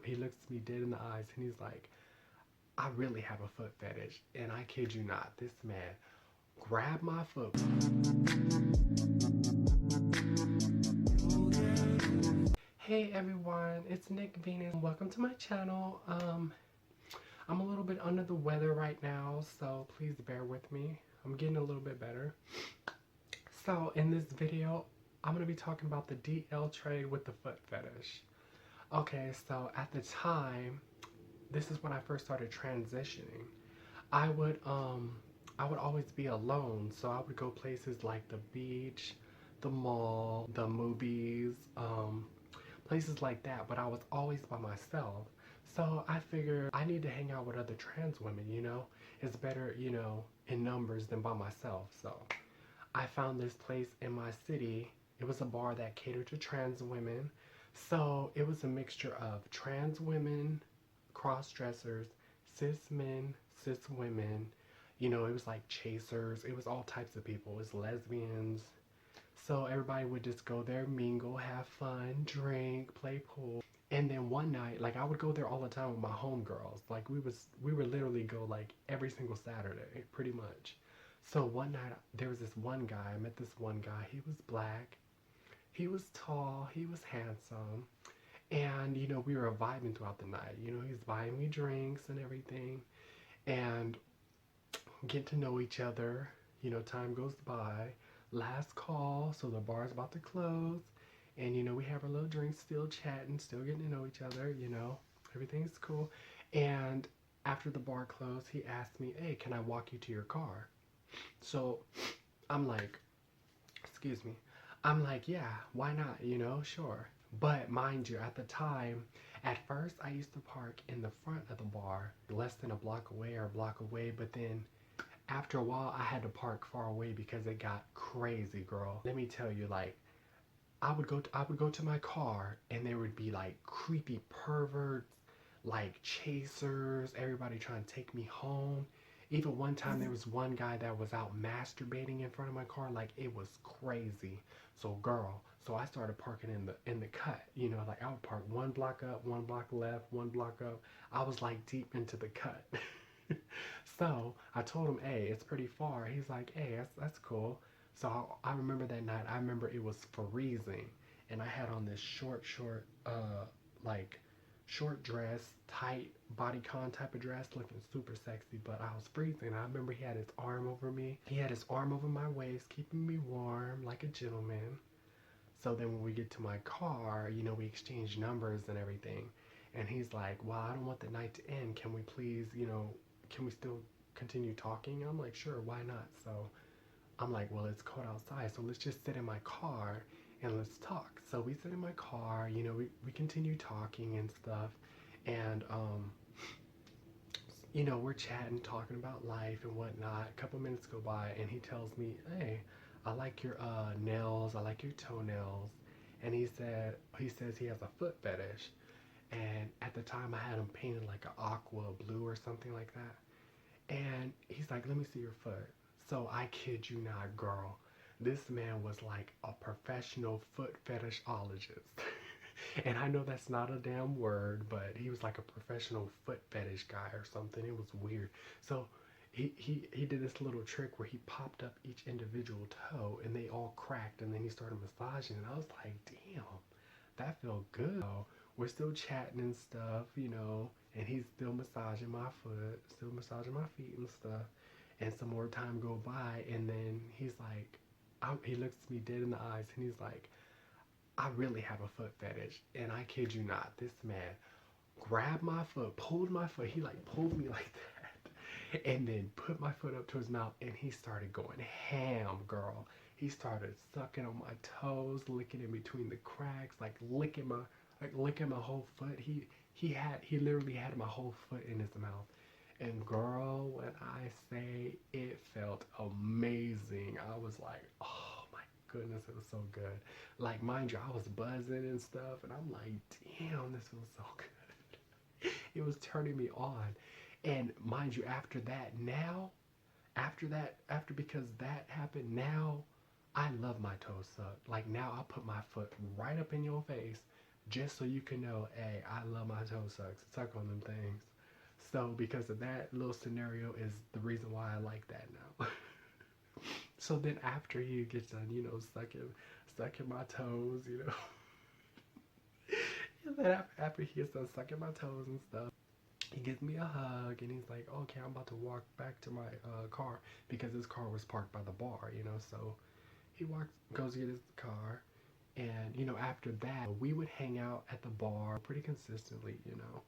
he looks me dead in the eyes and he's like, I really have a foot fetish. And I kid you not, this man grabbed my foot. Hey everyone, it's Nick Venus. Welcome to my channel. I'm a little bit under the weather right now, so please bear with me. I'm getting a little bit better. So in this video, I'm going to be talking about the DL trade with the foot fetish. Okay, so at the time, this is when I first started transitioning. I would always be alone, so I would go places like the beach, the mall, the movies, places like that, but I was always by myself. So I figured I need to hang out with other trans women, you know? It's better, you know, in numbers than by myself. So I found this place in my city. It was a bar that catered to trans women. So it was a mixture of trans women, cross-dressers, cis men, cis women. You know, it was like chasers. It was all types of people. It was lesbians. So everybody would just go there, mingle, have fun, drink, play pool. And then one night, like I would go there all the time with my homegirls. Like we would literally go like every single Saturday, pretty much. So one night there was this one guy. I met this one guy. He was black. He was tall. He was handsome. And you know, we were vibing throughout the night. You know, he's buying me drinks and everything. And get to know each other. You know, time goes by. Last call, so the bar's about to close. And you know, we have our little drinks, still chatting, still getting to know each other, you know, everything's cool. And after the bar closed, he asked me, hey, can I walk you to your car? So I'm like, excuse me. I'm like, yeah, why not? You know, sure. But mind you, at the time, at first I used to park in the front of the bar, less than a block away or a block away. But then after a while, I had to park far away because it got crazy, girl. Let me tell you, like, I would go to my car and there would be like creepy perverts, like chasers, everybody trying to take me home. Even one time there was one guy that was out masturbating in front of my car, like it was crazy. So girl, so I started parking in the cut, you know, like I would park one block up, one block left, one block up. I was like deep into the cut. So I told him, hey, it's pretty far. He's like, hey, that's cool. So I remember that night, I remember it was freezing. And I had on this short, like, short dress, tight bodycon type of dress, looking super sexy, but I was freezing. I remember he had his arm over me. He had his arm over my waist, keeping me warm like a gentleman. So then when we get to my car, you know, we exchange numbers and everything. And he's like, well, I don't want the night to end. Can we please, you know, can we still continue talking? I'm like, sure, why not? So I'm like, well, it's cold outside, so let's just sit in my car and let's talk. So we sit in my car, you know, we continue talking and stuff. And, you know, we're chatting, talking about life and whatnot. A couple minutes go by and he tells me, hey, I like your nails, I like your toenails. And he says he has a foot fetish. And at the time I had him painted like an aqua blue or something like that. And he's like, let me see your foot. So I kid you not, girl, this man was like a professional foot fetishologist. And I know that's not a damn word, but he was like a professional foot fetish guy or something. It was weird. So he did this little trick where he popped up each individual toe and they all cracked, and then he started massaging, and I was like, damn, that felt good. So we're still chatting and stuff, you know, and he's still massaging my foot, still massaging my feet and stuff. And some more time go by, and then he's like, he looks me dead in the eyes, and he's like, I really have a foot fetish. And I kid you not, this man grabbed my foot, pulled my foot, he like pulled me like that, and then put my foot up to his mouth, and he started going ham, girl. He started sucking on my toes, licking in between the cracks, like licking my whole foot. He literally had my whole foot in his mouth. And girl, when I say it felt amazing, I was like, oh my goodness, it was so good. Like, mind you, I was buzzing and stuff, and I'm like, damn, this feels so good. It was turning me on. And mind you, after that, now, because that happened, now I love my toes sucked. Like, now I put my foot right up in your face just so you can know, hey, I love my toe sucks. Suck on them things. So because of that little scenario is the reason why I like that now. So then after he gets done, you know, sucking my toes, you know. And then after he gets done sucking my toes and stuff, he gives me a hug and he's like, okay, I'm about to walk back to my car because his car was parked by the bar, you know. So he goes to get his car, and you know, after that, we would hang out at the bar pretty consistently, you know,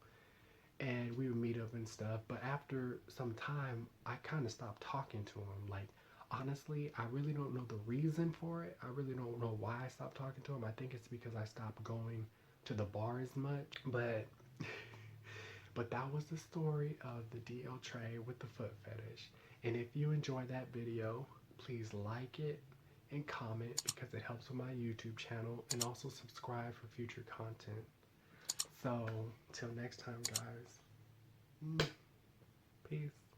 and we would meet up and stuff. But after some time, I kind of stopped talking to him. Like, honestly, I really don't know the reason for it. I really don't know why I stopped talking to him. I think it's because I stopped going to the bar as much. But that was the story of the DL tray with the foot fetish. And if you enjoyed that video, please like it and comment because it helps with my YouTube channel, and also subscribe for future content. So, till next time, guys. Peace.